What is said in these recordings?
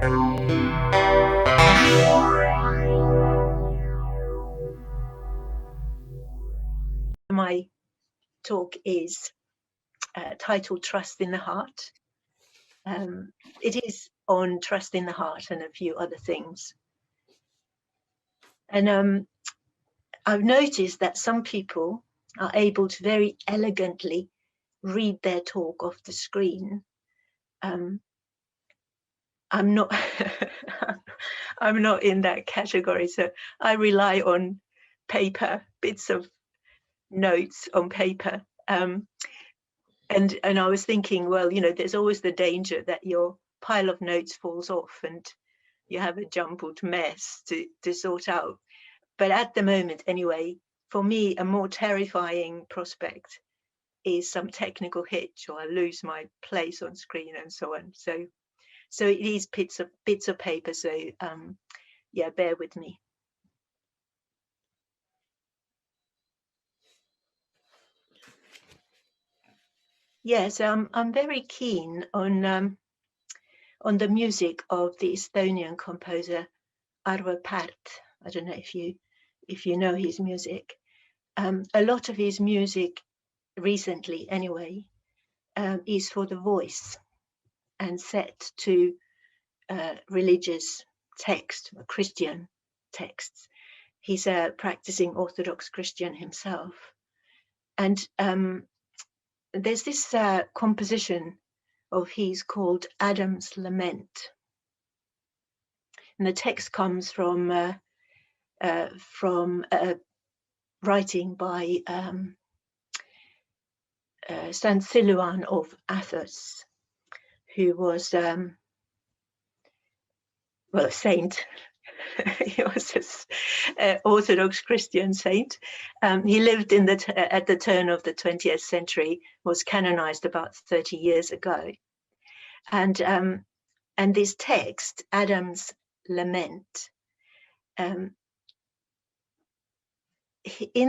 My talk is titled Trust in the Heart. It is on trust in the heart and a few other things. And I've noticed that some people are able to very elegantly read their talk off the screen. I'm not I'm not in that category, so I rely on paper, bits of notes on paper. And I was thinking, well, you know, there's always the danger that your pile of notes falls off and you have a jumbled mess to sort out. But at the moment, anyway, for me, a more terrifying prospect is some technical hitch, or I lose my place on screen and so on. So it is bits of paper. So yeah, bear with me. Yes, I'm very keen on the music of the Estonian composer Arvo Pärt. I don't know if you know his music. A lot of his music recently, anyway, is for the voice and set to religious text, Christian texts. He's a practicing Orthodox Christian himself, and there's this composition of his called Adam's Lament, and the text comes from writing by Saint Silouan of Athos, who was well, a saint. He was an Orthodox Christian saint. He lived at the turn of the 20th century, was canonized about 30 years ago. And this text, Adam's Lament, in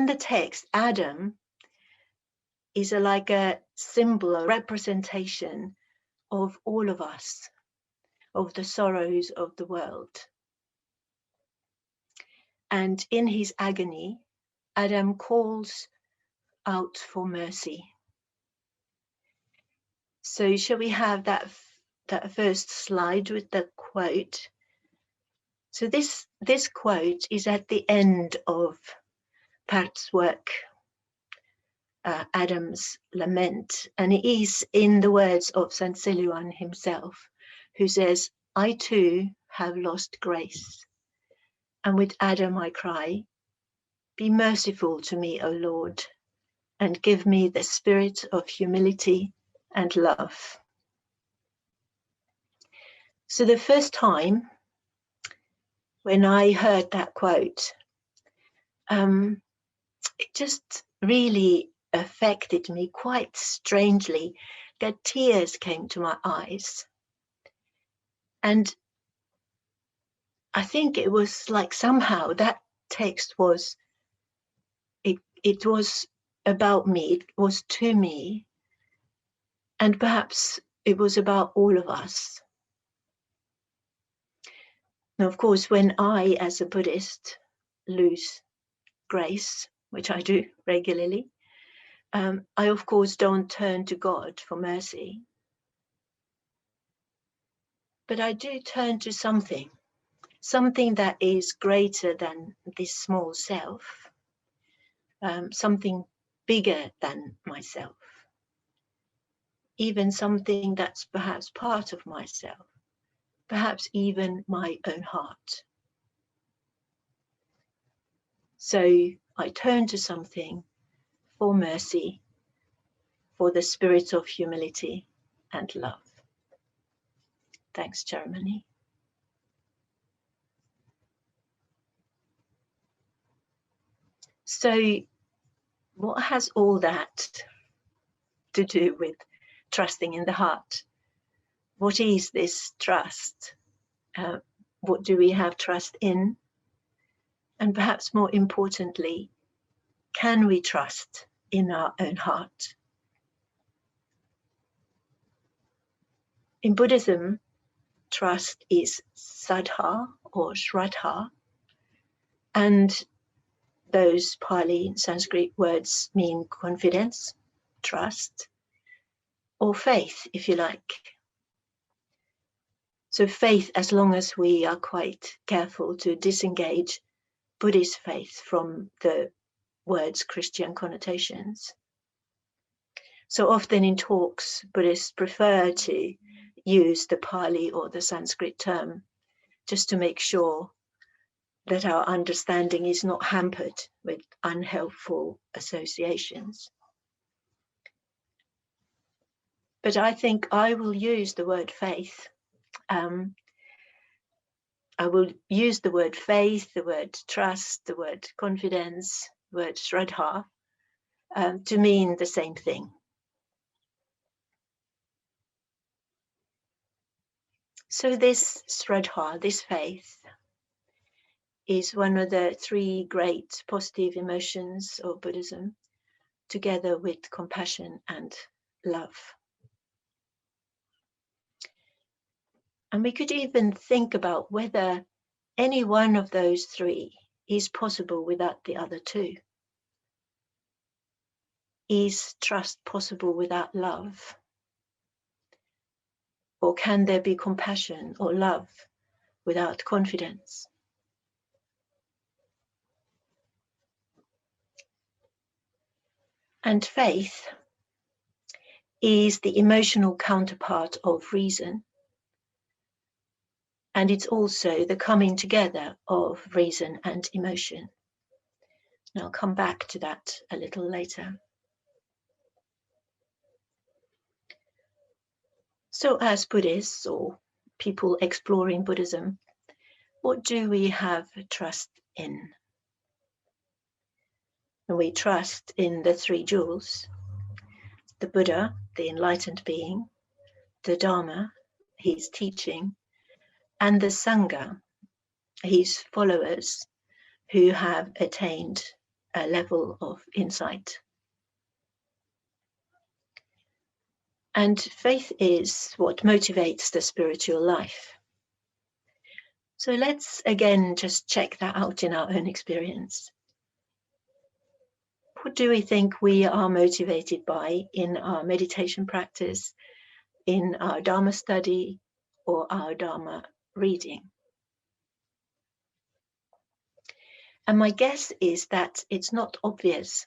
the text, Adam is like a symbol, a representation of all of us, of the sorrows of the world. And in his agony, Adam calls out for mercy. So shall we have that first slide with the quote? So this quote is at the end of Pärt's work, Adam's Lament, and it is in the words of Saint Silouan himself, who says, "I too have lost grace, and with Adam I cry, be merciful to me, O Lord, and give me the spirit of humility and love." So the first time when I heard that quote, it just really affected me quite strangely, that tears came to my eyes. And I think it was like somehow that text was, it was about me, it was to me, and perhaps it was about all of us. Now, of course, when I, as a Buddhist, lose grace, which I do regularly, I, of course, don't turn to God for mercy. But I do turn to something that is greater than this small self, something bigger than myself, even something that's perhaps part of myself, perhaps even my own heart. So I turn to something for mercy, for the spirit of humility and love. Thanks, Germany. So what has all that to do with trusting in the heart? What is this trust? What do we have trust in? And perhaps more importantly, can we trust in our own heart? In Buddhism, trust is saddha or shraddha, and those Pali and Sanskrit words mean confidence, trust, or faith, if you like. So faith, as long as we are quite careful to disengage Buddhist faith from the word's Christian connotations. So often in talks, Buddhists prefer to use the Pali or the Sanskrit term just to make sure that our understanding is not hampered with unhelpful associations. But I think I will use the word faith. I will use the word faith, the word trust, the word confidence, the word shraddha, to mean the same thing. So this shraddha, this faith, is one of the three great positive emotions of Buddhism, together with compassion and love. And we could even think about whether any one of those three is possible without the other two. Is trust possible without love? Or can there be compassion or love without confidence? And faith is the emotional counterpart of reason. And it's also the coming together of reason and emotion. And I'll come back to that a little later. So as Buddhists or people exploring Buddhism, what do we have trust in? And we trust in the three jewels: the Buddha, the enlightened being, the Dharma, his teaching, and the Sangha, his followers who have attained a level of insight. And faith is what motivates the spiritual life. So let's again just check that out in our own experience. What do we think we are motivated by in our meditation practice, in our Dharma study, or our Dharma reading? And my guess is that it's not obvious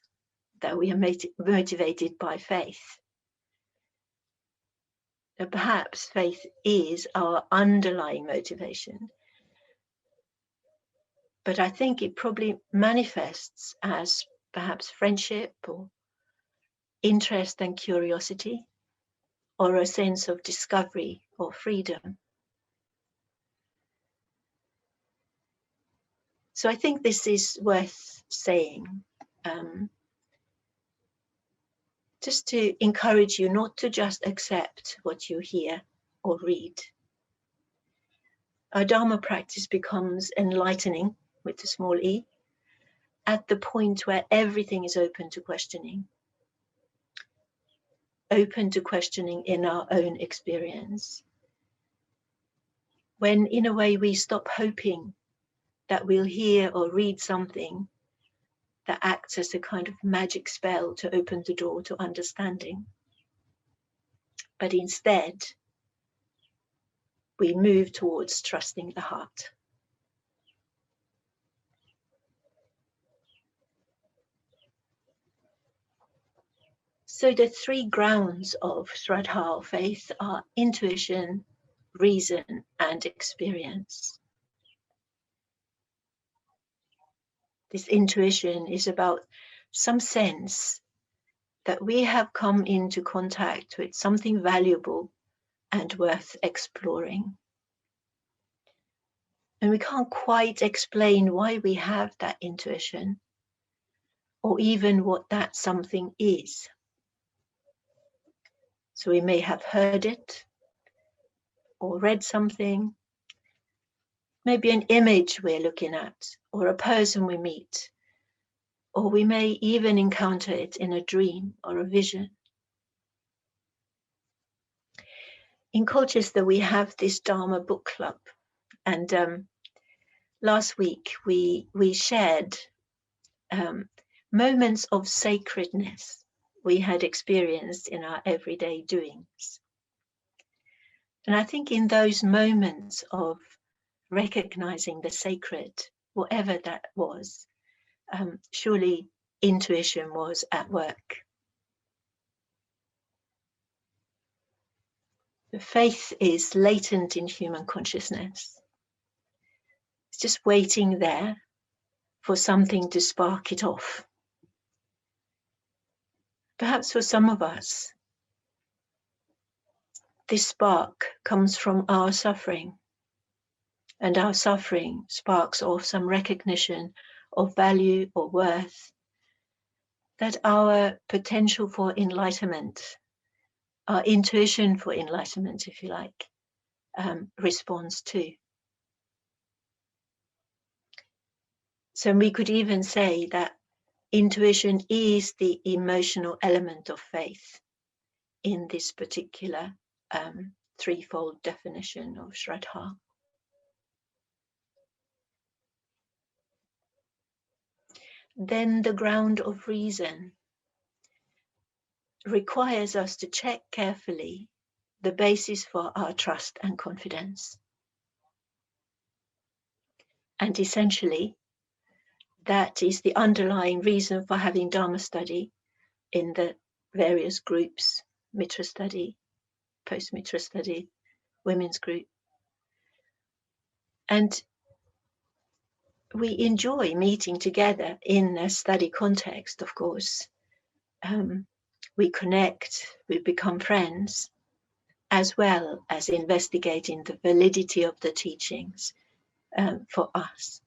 that we are motivated by faith. That perhaps faith is our underlying motivation. But I think it probably manifests as perhaps friendship or interest and curiosity, or a sense of discovery or freedom. So I think this is worth saying, just to encourage you not to just accept what you hear or read. Our Dharma practice becomes enlightening, with the small e, at the point where everything is open to questioning. Open to questioning in our own experience. When in a way we stop hoping that we'll hear or read something that acts as a kind of magic spell to open the door to understanding. But instead, we move towards trusting the heart. So the three grounds of Shraddha, faith, are intuition, reason, and experience. This intuition is about some sense that we have come into contact with something valuable and worth exploring. And we can't quite explain why we have that intuition, or even what that something is. So we may have heard it, or read something, maybe an image we're looking at, or a person we meet, or we may even encounter it in a dream or a vision. in Colchester, we have this Dharma book club, and last week we shared moments of sacredness we had experienced in our everyday doings. And I think in those moments of recognizing the sacred, whatever that was, surely intuition was at work. The faith is latent in human consciousness. It's just waiting there for something to spark it off. Perhaps for some of us, this spark comes from our suffering, and our suffering sparks off some recognition of value or worth that our potential for enlightenment, our intuition for enlightenment, if you like, responds to. So we could even say that intuition is the emotional element of faith in this particular threefold definition of Shraddha. Then the ground of reason requires us to check carefully the basis for our trust and confidence. And essentially, that is the underlying reason for having Dharma study in the various groups, Mitra study, post-Mitra study, women's group. And we enjoy meeting together in a study context, of course. We connect, we become friends, as well as investigating the validity of the teachings for us.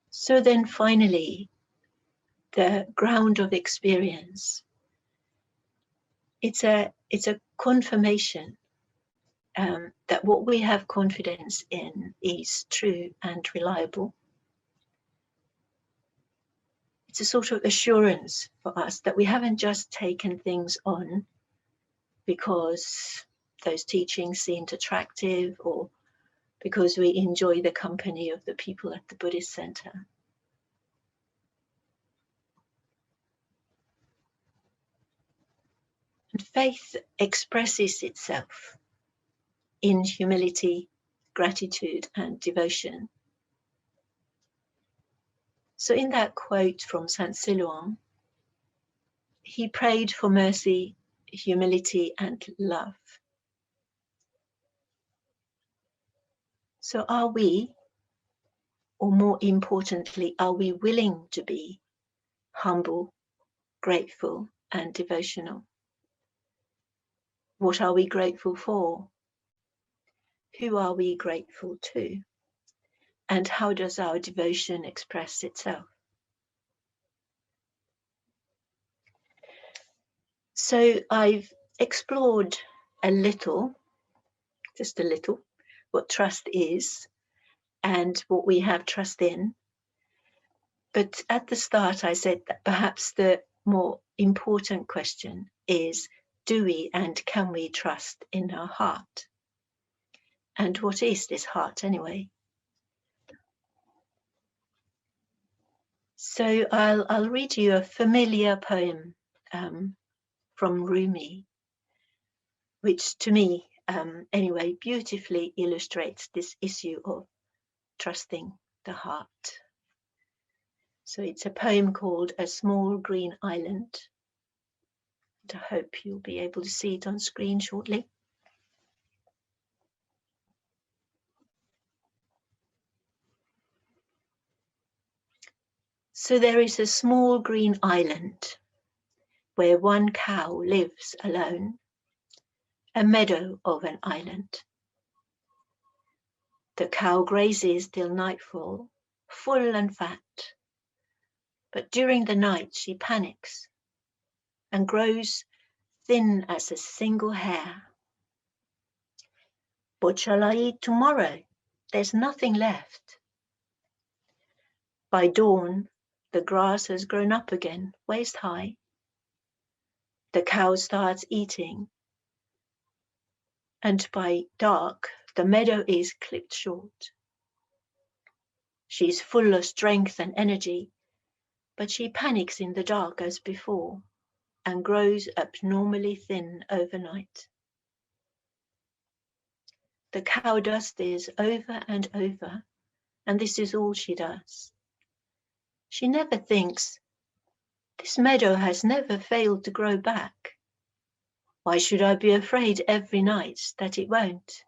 So then finally, the ground of experience. It's a confirmation that what we have confidence in is true and reliable. It's a sort of assurance for us that we haven't just taken things on because those teachings seemed attractive or because we enjoy the company of the people at the Buddhist center. And faith expresses itself in humility, gratitude, and devotion. So in that quote from Saint Silouan, he prayed for mercy, humility, and love. So are we, or more importantly, are we willing to be humble, grateful, and devotional? What are we grateful for? Who are we grateful to? And how does our devotion express itself? So I've explored a little, just a little, what trust is and what we have trust in. But at the start, I said that perhaps the more important question is, do we and can we trust in our heart? And what is this heart anyway? So I'll read you a familiar poem from Rumi, which to me, anyway, beautifully illustrates this issue of trusting the heart. So it's a poem called A Small Green Island. And I hope you'll be able to see it on screen shortly. So there is a small green island where one cow lives alone, a meadow of an island. The cow grazes till nightfall, full and fat, but during the night she panics and grows thin as a single hair. What shall I eat tomorrow? There's nothing left. By dawn, the grass has grown up again, waist high. The cow starts eating, and by dark, the meadow is clipped short. She is full of strength and energy, but she panics in the dark as before and grows abnormally thin overnight. The cow does this over and over, and this is all she does. She never thinks, this meadow has never failed to grow back. Why should I be afraid every night that it won't?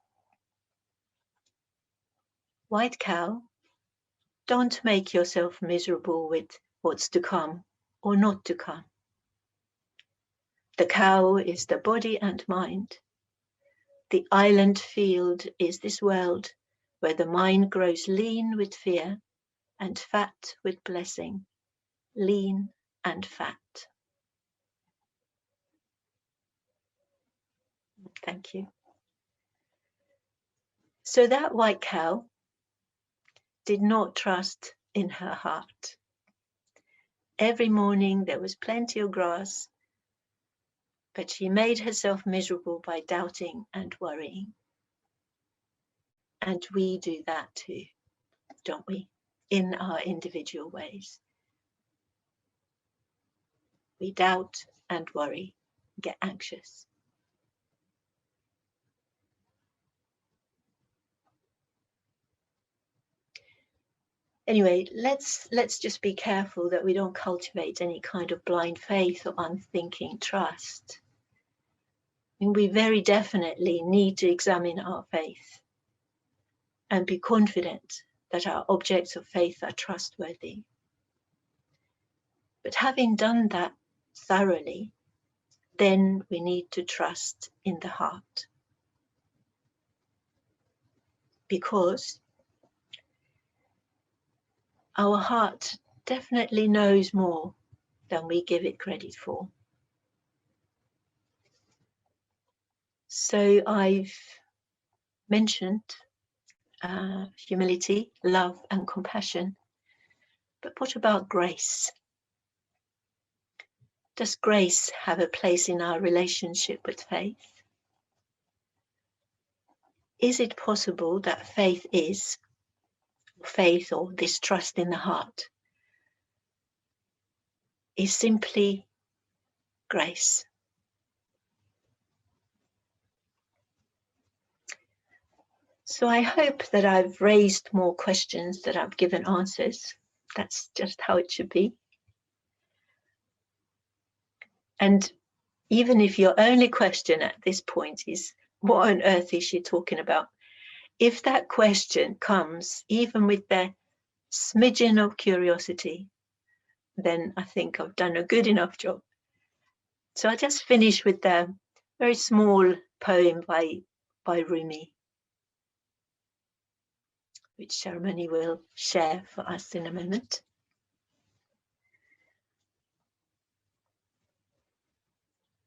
White cow, don't make yourself miserable with what's to come or not to come. The cow is the body and mind. The island field is this world where the mind grows lean with fear and fat with blessing, lean and fat. Thank you. So that white cow did not trust in her heart. Every morning there was plenty of grass, but she made herself miserable by doubting and worrying. And we do that too, don't we? In our individual ways. We doubt and worry, get anxious. Anyway, let's just be careful that we don't cultivate any kind of blind faith or unthinking trust. I mean, we very definitely need to examine our faith and be confident that our objects of faith are trustworthy. But having done that thoroughly, then we need to trust in the heart. Because our heart definitely knows more than we give it credit for. So I've mentioned humility, love, and compassion. But what about grace? Does grace have a place in our relationship with faith? Is it possible that faith or this trust in the heart is simply grace? So I hope that I've raised more questions than I've given answers. That's just how it should be. And even if your only question at this point is, what on earth is she talking about? If that question comes even with the smidgen of curiosity, then I think I've done a good enough job. So I'll just finish with the very small poem by Rumi, which Ceremony will share for us in a moment.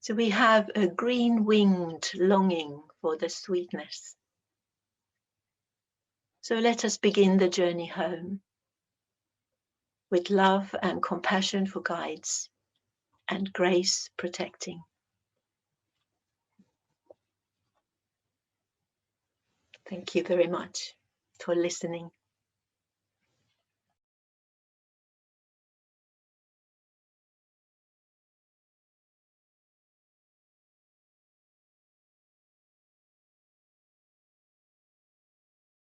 So we have a green-winged longing for the sweetness. So let us begin the journey home with love and compassion for guides and grace protecting. Thank you very much for listening.